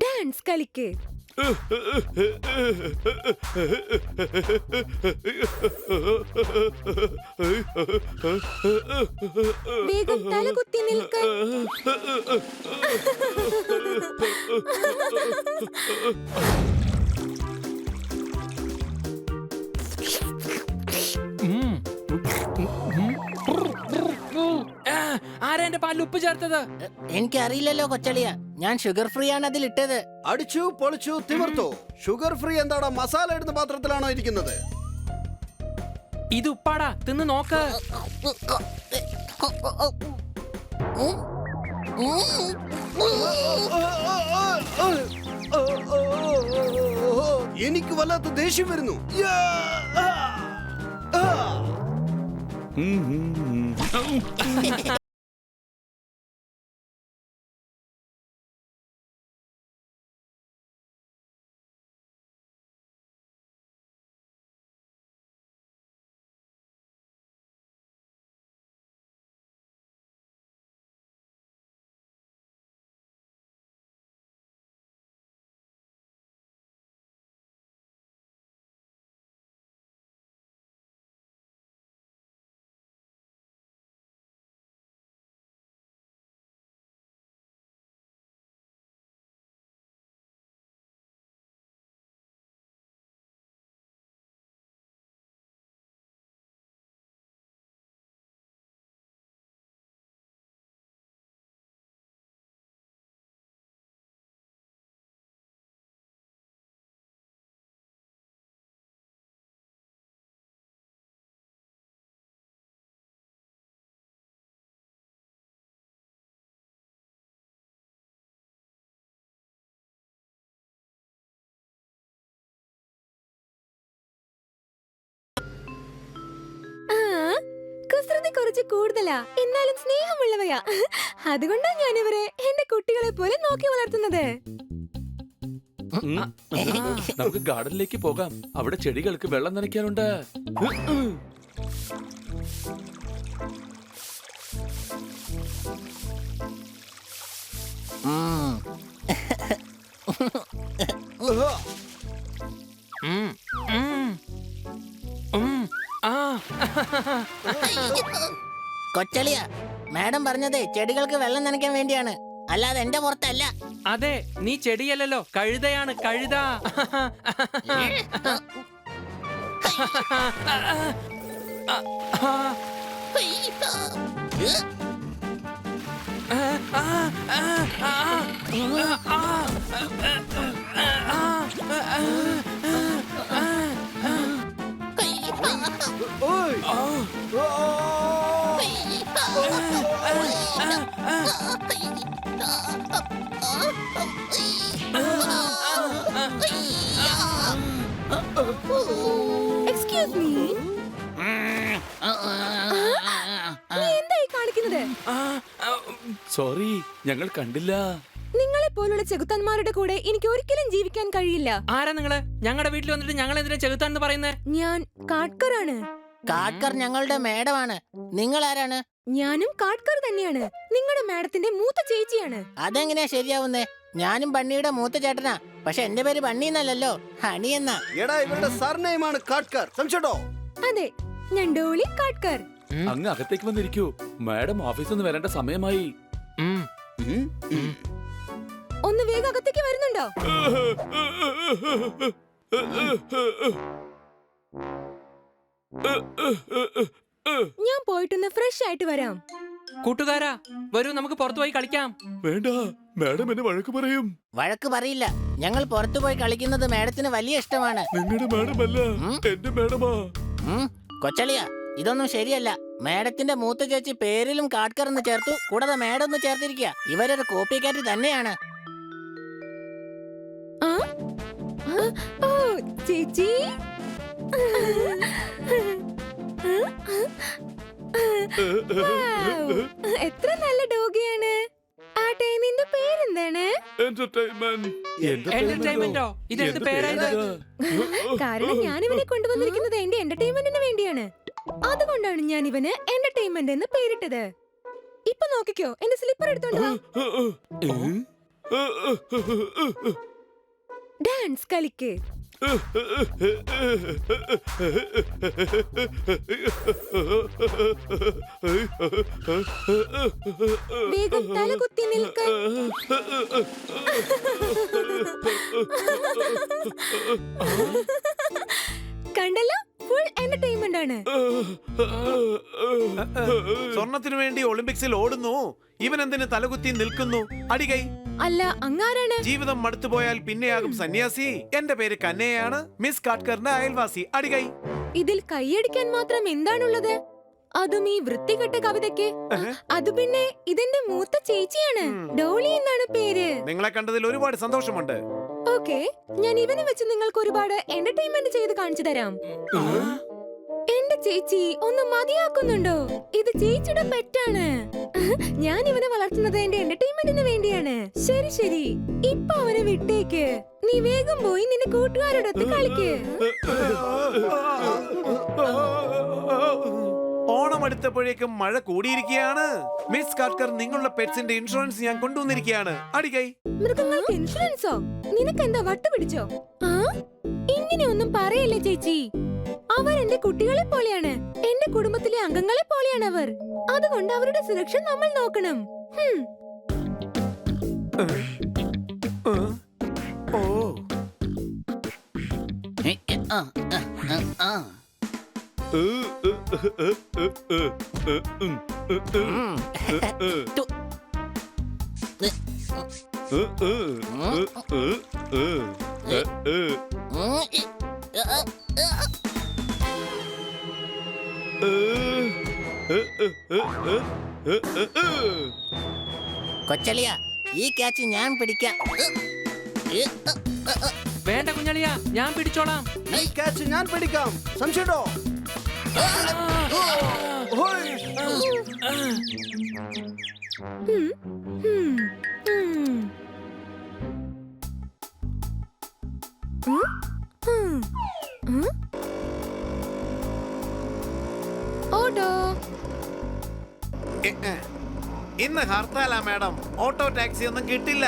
Dance കളിക്ക്. വേഗം തലകുത്തി നിൽക്ക്. ആരാ എന്റെ പാലിൽ ഉപ്പ് ചേർത്തത്? എനിക്കറിയില്ലല്ലോ കൊച്ചളിയ, ഞാൻ ഷുഗർ ഫ്രീ ആണ് അതിലിട്ടത്. അടിച്ചു പൊളിച്ചു തിമിർത്തു. ഷുഗർ ഫ്രീ എന്താണോ മസാല ഇടുന്ന പാത്രത്തിലാണോ ഇരിക്കുന്നത്? ഇത് ഉപ്പാടാ, തിന്ന് നോക്ക്. എനിക്ക് വല്ലാത്ത ദേഷ്യം വരുന്നു. കുസൃതി കുറച്ച് കൂടുതലാ, എന്നാലും സ്നേഹമുള്ളവയാ. അതുകൊണ്ടാ ഞാൻ ഇവരെ എന്റെ കുട്ടികളെ പോലെ നോക്കി വളർത്തുന്നത്. നമുക്ക് ഗാർഡനിലേക്ക് പോകാം. അവിടെ ചെടികൾക്ക് വെള്ളം നനയ്ക്കാനുണ്ട്. കൊച്ചളിയ, മാഡം പറഞ്ഞതേ ചെടികൾക്ക് വെള്ളം നനയ്ക്കാൻ വേണ്ടിയാണ്, അല്ലാതെ എന്റെ പുറത്തല്ല. അതെ, നീ ചെടിയല്ലല്ലോ, കഴുതയാണ്, കഴുത. എക്സ്ക്യൂസ് മീ, നീ എന്തായി കാണിക്കുന്നത്? സോറി, ഞങ്ങൾ കണ്ടില്ല. നിങ്ങളെ പോലുള്ള ചെകുത്താന്മാരുടെ കൂടെ എനിക്ക് ഒരിക്കലും ജീവിക്കാൻ കഴിയില്ല. ആരാ നിങ്ങള്? ഞങ്ങളുടെ വീട്ടിൽ വന്നിട്ട് ഞങ്ങൾ എന്തിനാ ചെകുത്താന്ന് പറയുന്നേ? ഞാൻ കാട്ട്കറാണ്. കാട്ട്കർ ഞങ്ങളുടെ മേഡമാണ്. നിങ്ങൾ ആരാണ്? ഞാനും കാട്ട്കർ തന്നെയാണ്. നിങ്ങളുടെ മാഡത്തിന്റെ മൂത്ത ചേച്ചിയാണ്. അതെങ്ങനെയാ ശരിയാവുന്നേ? ഞാനും ബണ്ണിയുടെ മൂത്ത ചേട്ടനാ, പക്ഷെ എന്റെ പേര് ബണ്ണി എന്നല്ലല്ലോ, ഹണി എന്നാ. എടാ, ഇവരുടെ സർനെയിമാണ് കാട്ട്കർ, സംശയട്ടോ? അതെ, ഞാൻ ഡോളി കാട്ട്കർ. അങ്ങ് അകത്തേക്ക് വന്നിരിക്കൂ. മാഡം ഓഫീസിൽ നിന്ന് വരേണ്ട സമയമായി. ഒന്ന് വേഗം അകത്തേക്ക് വരുന്നുണ്ടോ? ഞാൻ പോയിട്ടൊന്ന് ഫ്രഷ് ആയിട്ട് വരാം. കൂട്ടുകാരാ, വരൂ, നമുക്ക് പുറത്തു പോയി കളിക്കാം. വേണ്ട, മാഡം എന്നെ വഴക്ക് പറയും. വഴക്ക് പറയില്ല, ഞങ്ങൾ പുറത്തു പോയി കളിക്കുന്നത് മാഡത്തിന് വലിയ ഇഷ്ടമാണ്. നിങ്ങളുടെ മാഡം അല്ല, എന്റെ മാഡമാ. കൊച്ചളിയ, ഇതൊന്നും ശരിയല്ല. മാഡത്തിന്റെ മൂത്ത ചേച്ചി പേരിലും കാട്ട്കർ എന്ന് ചേർത്തു, കൂടാതെ മാഡം ഒന്ന് ചേർത്തിരിക്കുക. ഇവരൊരു കോപ്പിക്കാറ്റ് തന്നെയാണ്. ഓ ചേച്ചി, എത്ര നല്ല ഡോഗിയാണ്. ആട്ടെ, നിന്റെ പേരെന്താണ്? എന്റർടൈൻമെന്റോ? ഇതെന്ത് പേരായത്? കാരണം ഞാൻ ഇവനെ കൊണ്ടുവന്നിരിക്കുന്നത് എന്റെ എന്റർടൈൻമെന്റിന് വേണ്ടിയാണ്. അതുകൊണ്ടാണ് ഞാൻ ഇവന് എന്റർടൈൻമെന്റ് എന്ന് പേരിട്ടത്. ഇപ്പൊ നോക്കിക്കോ, എന്റെ സ്ലിപ്പർ എടുത്തോണ്ട് വാ. ഡാൻസ് കളിക്ക്. വേഗം തല കുത്തി നിൽക്ക. കണ്ടല്ലോ, ഫുൾ എന്റർടൈൻമെന്റ് ആണ്. സ്വർണത്തിനു വേണ്ടി ഒളിമ്പിക്സിൽ ഓടുന്നു, ഇവൻ എന്തിന് തലകുത്തി നിൽക്കുന്നു? അടികൈ. അല്ല, അങ്ങാരാണ്? ജീവിതം മടുത്തുപോയാൽ പിന്നെയാകും സന്യാസി. എന്റെ പേര് കന്നയാണ്, മിസ് കാട്കറിന്റെ അയൽവാസി. അടികൈ. ഇതിൽ കൈയടിക്കാൻ മാത്രം എന്താണുള്ളത്? അതും ഈ വൃത്തികെട്ട കവിതയ്ക്ക്. അത് പിന്നെ ഇതെന്റെ മൂത്ത ചേച്ചിയാണ്, ഡോളി എന്നാണ് പേര്. നിങ്ങളെ കണ്ടതിൽ ഒരുപാട് സന്തോഷമുണ്ട്. ഓക്കെ, ഞാൻ ഇവനെ വെച്ച് നിങ്ങൾക്ക് ഒരുപാട് എന്റർടൈൻമെന്റ് ചെയ്ത് കാണിച്ചു തരാം. എന്റെ ചേച്ചി ഒന്ന് മതിയാക്കുന്നുണ്ടോ? ഇത് ചേച്ചിയുടെ പെറ്റാണ്. ഞാൻ ഇവനെ വളർത്തുന്നത് എന്റെ എന്റർടൈൻമെന്റിന് വേണ്ടിയാണ്. ശരി ശരി, ഇപ്പൊ അവനെ വിട്ടേക്ക്. നീ വേഗം പോയി നിന്റെ കൂട്ടുകാരോടൊത്ത് കളിക്ക്. ഓണം അടുത്തപ്പോഴേക്കും മഴ കൂടിയിരിക്കുകയാണ്. മിസ് കാട്കർ, നിങ്ങളുടെ പെറ്റ്സിന്റെ ഇൻഷുറൻസ് ഞാൻ കൊണ്ടുവന്നിരിക്കുകയാണ്. അടികൈ. മൃഗങ്ങൾക്ക് ഇൻഷുറൻസോ? നിനക്ക് എന്താ വട്ടു പിടിച്ചോ? ഇങ്ങനെയൊന്നും പറയല്ലേ ചേച്ചി. അവർ എന്റെ കുട്ടികളെ പോലെയാണ്, എന്റെ കുടുംബത്തിലെ അംഗങ്ങളെ പോലെയാണ് അവർ. അതുകൊണ്ട് അവരുടെ സുരക്ഷ നമ്മൾ നോക്കണം. ഓ, കൊച്ചളിയ, ഈ ക്യാച്ച് ഞാൻ പിടിക്കാം. വേണ്ട കുഞ്ഞളിയ, ഞാൻ പിടിച്ചോളാം. ഈ ക്യാച്ച് ഞാൻ പിടിക്കാം. സംശയമുണ്ടോ? ഓടോ. ഇന്ന് ഹർത്താലാ മാഡം, ഓട്ടോ ടാക്സി ഒന്നും കിട്ടില്ല.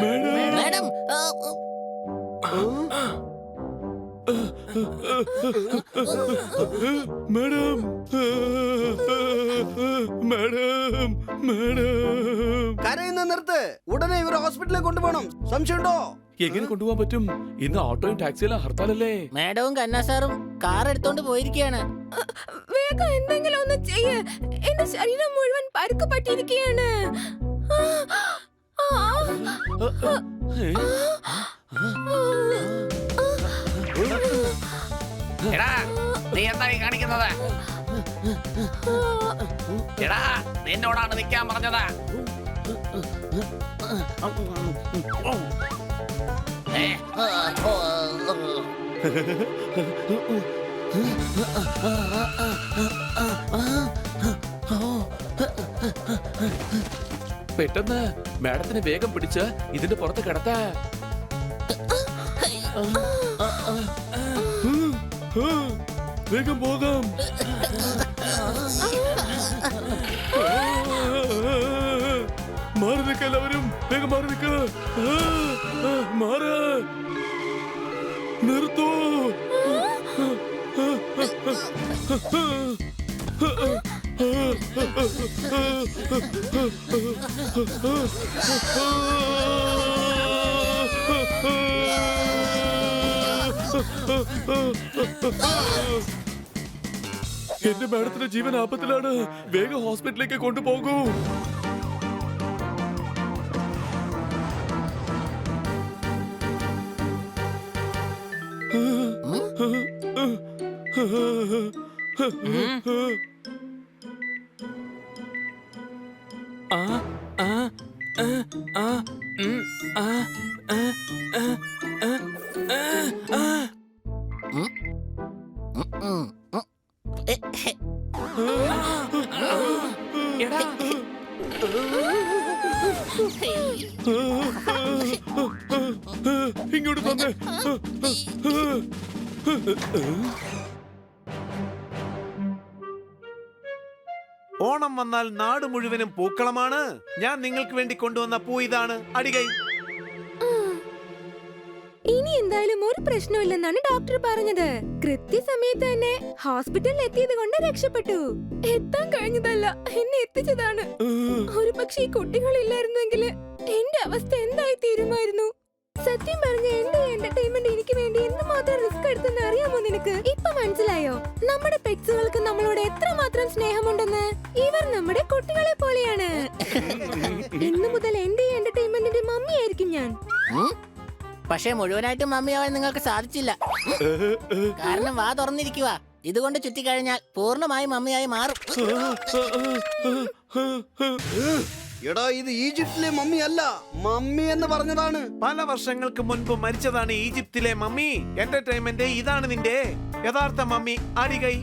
Madam, madam, madam, madam. കരയുന്ന നിർത്ത്. ഉടനെ ഇവരെ ഹോസ്പിറ്റലിൽ കൊണ്ടുപോകണം. സംശയമുണ്ടോ? എങ്ങനെ കൊണ്ടുപോകാൻ പറ്റും? ഇന്ന് ഓട്ടോയും ടാക്സിയിലും ഹർത്താലല്ലേ? മാഡവും കന്ന സാറും കാർ എടുത്തോണ്ട് പോയിരിക്കുകയാണ്. വേഗം എന്തെങ്കിലും ഒന്ന് ചെയ്യ്. എന്റെ ശരീരം മുഴുവൻ പരുക്ക് പറ്റിയിരിക്കുകയാണ്. നീ എന്തായി കാണിക്കുന്നത്? എടാ, നിന്നോടാണ് നിൽക്കാൻ പറഞ്ഞത്. പെട്ടെന്ന് മാഡത്തിനെ വേഗം പിടിച്ച് ഇതിന്റെ പുറത്ത് കിടത്താ. വേഗം പോകാം. മാറി നിൽക്ക, എല്ലാവരും വേഗം മാറി നിൽക്ക. മാറ, നിർത്തൂ. എന്റെ മാഡത്തിന്റെ ജീവൻ ആപത്തിലാണ്. വേഗം ഹോസ്പിറ്റലിലേക്ക് കൊണ്ടുപോകൂ. എടാ, ഇങ്ങോട്ട് തന്നെ. ഓണം വന്നാൽ നാട് മുഴുവനും പൂക്കളമാണ്. ഞാൻ നിങ്ങൾക്ക് വേണ്ടി കൊണ്ടുവന്ന പൂ ഇതാണ്, അടികൈ. ഇനി എന്തായാലും ഒരു പ്രശ്നമില്ലെന്നാണ് ഡോക്ടർ പറഞ്ഞത്. കൃത്യസമയത്ത് തന്നെ ഹോസ്പിറ്റലിൽ എത്തിയത് കൊണ്ട് രക്ഷപ്പെട്ടു. എത്താൻ കഴിഞ്ഞതല്ല, എന്നെ എത്തിച്ചതാണ്. ഒരു പക്ഷേ ഈ കുട്ടികളില്ലായിരുന്നെങ്കിൽ എന്റെ അവസ്ഥ എന്തായി തീരുമായിരുന്നു. സത്യം പറഞ്ഞ എന്റെ എന്റർടൈൻമെന്റ് എനിക്ക് വേണ്ടി എന്തുമാത്രം റിസ്ക് എടുത്തെന്ന് അറിയാമോ നിനക്ക്? ഇപ്പൊ മനസ്സിലായോ നമ്മുടെ പെറ്റ്സുകൾക്ക് നമ്മളോട് എത്രമാത്രം സ്നേഹമുണ്ടെന്ന്? ഇവർ നമ്മുടെ കുട്ടികളെ പോലെയാണ്. ഇന്നു മുതൽ എന്റെ എന്റർടൈൻമെന്റിന്റെ മമ്മി ആയിരിക്കും ഞാൻ. പക്ഷെ മുഴുവനായിട്ടും മമ്മിയാവാൻ നിങ്ങൾക്ക് സാധിച്ചില്ല. കാരണം വാ തുറന്നിരിക്കുക. ഇതുകൊണ്ട് ചുറ്റിക്കഴിഞ്ഞാൽ പൂർണ്ണമായി മമ്മിയായി മാറും. എടാ ഇത് ഈജിപ്തിലെ മമ്മി അല്ല, മമ്മി എന്ന് പറഞ്ഞതാണ്. പല വർഷങ്ങൾക്ക് മുൻപ് മരിച്ചതാണ് ഈജിപ്തിലെ മമ്മി. എന്റർടൈൻമെന്റ് ഇതാണ് നിന്റെ യഥാർത്ഥ മമ്മി, അടികൈ.